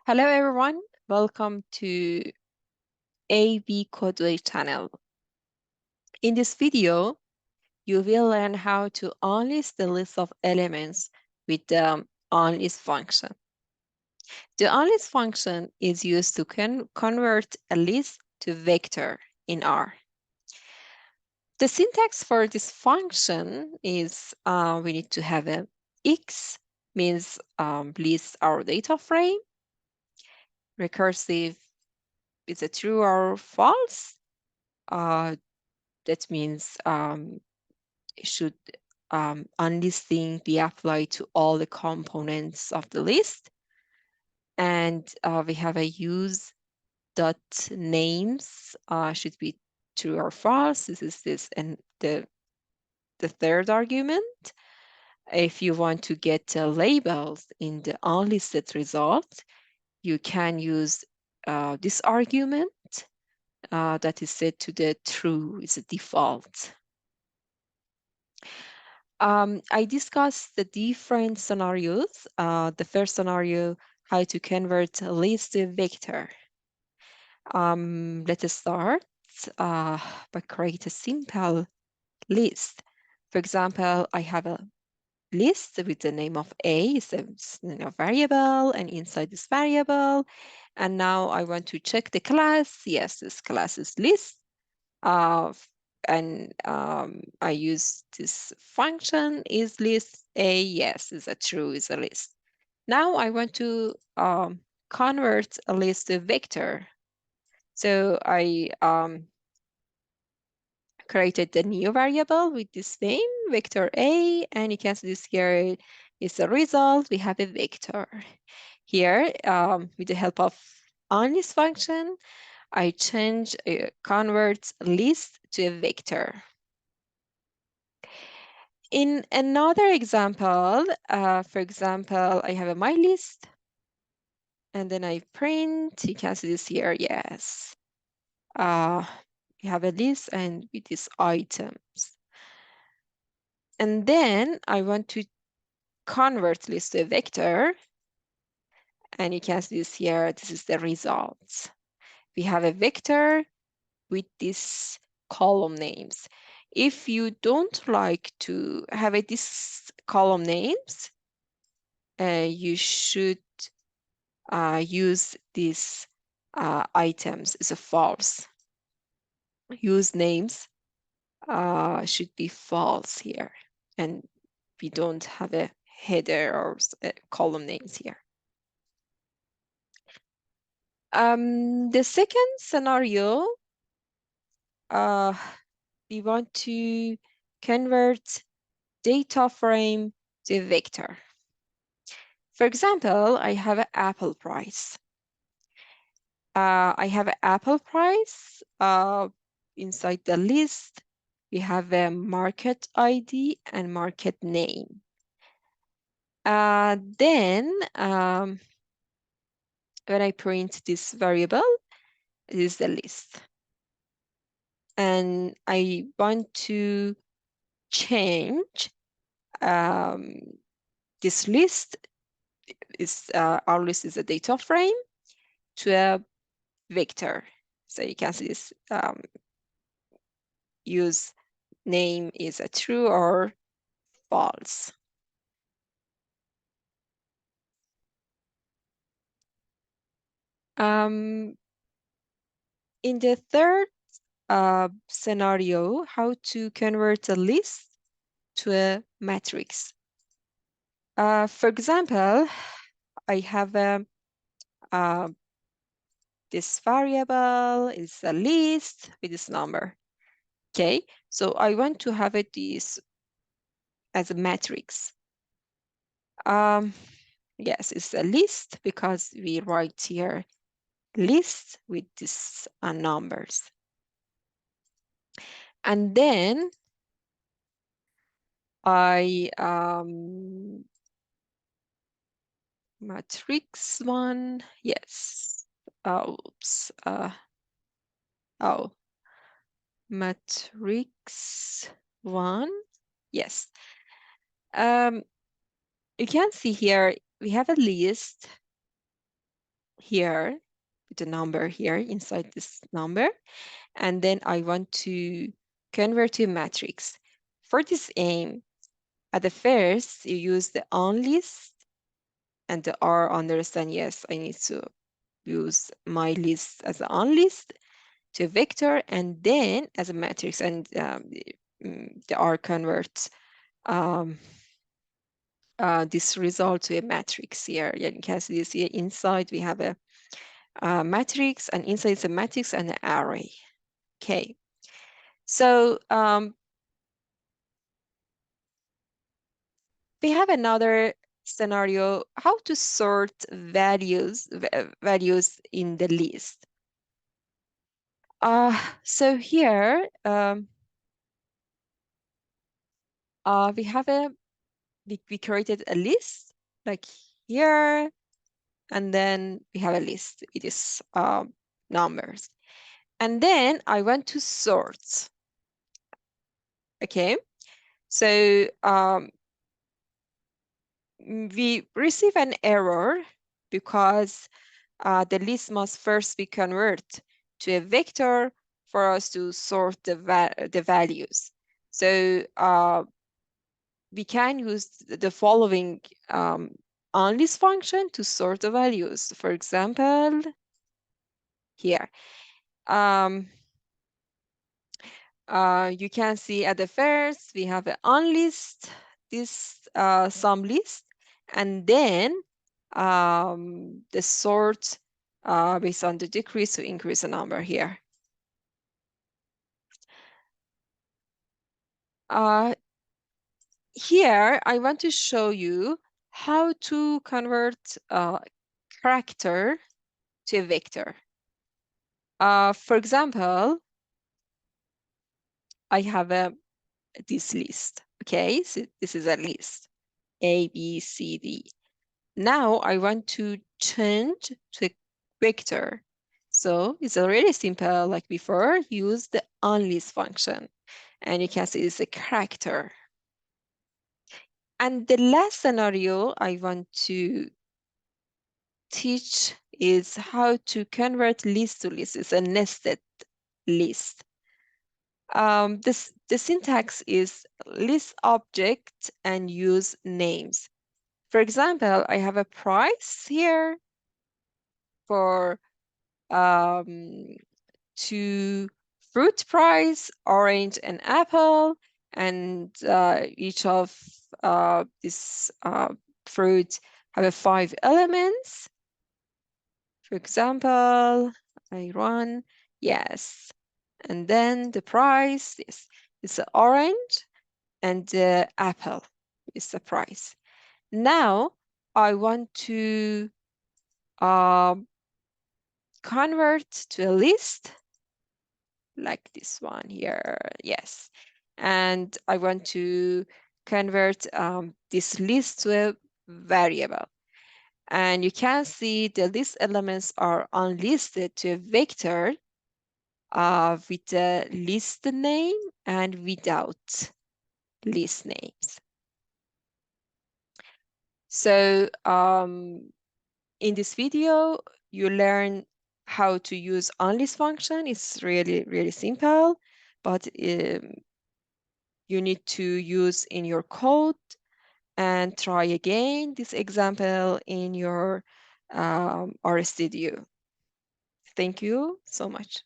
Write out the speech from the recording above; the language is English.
Hello everyone, welcome to A.B.CodeWay channel. In this video, you will learn how to unlist the list of elements with the unlist function. The unlist function is used to convert a list to vector in R. The syntax for this function is we need to have a X means list our data frame, recursive is a true or false. That means should unlisting be applied to all the components of the list. And we have a use dot names should be true or false. This and the third argument. If you want to get labels in the unlisted result, you can use this argument that is set to the true, is a default. I discussed the different scenarios. The first scenario, how to convert a list to vector. Let us start by create a simple list. For example, I have a list with the name of A, is a variable, and inside this variable. And now I want to check the class. Yes, this class is list. And I use this function is list A, yes, is a true, is a list. Now I want to convert a list to vector. So I created the new variable with this name, vector A, and you can see this here is the result. We have a vector. Here, with the help of unlist function, I change convert list to a vector. In another example, for example, I have my list, and then I print. You can see this here. Yes, we have a list and with these items. And then I want to convert list to a vector, and you can see this here. This is the results. We have a vector with these column names. If you don't like to have these column names, you should use these items as a false. Use names should be false here, and we don't have a header or column names here. The second scenario, we want to convert data frame to a vector. For example, I have an apple price. I have an apple price. Inside the list, we have a market ID and market name. Then, when I print this variable, it is the list. And I want to change this list. Our list is a data frame to a vector. So you can see this use name is a true or false. In the third scenario, how to convert a list to a matrix. For example, I have this variable is a list with this number. Okay, so I want to have this as a matrix. Yes, it's a list because we write here list with these numbers. And then I matrix one, yes. Oops. Matrix one, yes. You can see here we have a list here, with a number here inside this number, and then I want to convert to matrix. For this aim, at the first, you use the unlist and the R understand, yes, I need to use my list as an unlist to a vector and then as a matrix, and the R converts um, this result to a matrix here. Yeah, you can see this here. Inside we have a matrix, and inside is a matrix and an array. Okay, so we have another scenario, how to sort values in the list. So here we have we created a list like here, and then we have a list. It is numbers, and then I want to sort. Okay, so we receive an error because the list must first be converted to a vector for us to sort the values. So we can use the following unlist function to sort the values. For example, here. Um, you can see at the first, we have an unlist, this sum list, and then the sort based on the decrease to increase the number here. Here, I want to show you how to convert character to a vector. For example, I have this list. Okay, so this is a list, A, B, C, D. Now I want to change to a vector. So it's already simple like before, use the unlist function. And you can see it's a character. And the last scenario I want to teach is how to convert list to list. It's a nested list. The syntax is list object and use names. For example, I have a price here for two fruit price, orange and apple, and each of this fruit have a 5 elements. For example, I run, yes. And then the price, yes, it's the orange and the apple is the price. Now I want to convert to a list like this one here, yes. And I want to convert this list to a variable. And you can see the list elements are unlisted to a vector with the list name and without list names. So in this video, you learn how to use unlist function. It's really, really simple, but you need to use in your code and try again this example in your RStudio. Thank you so much.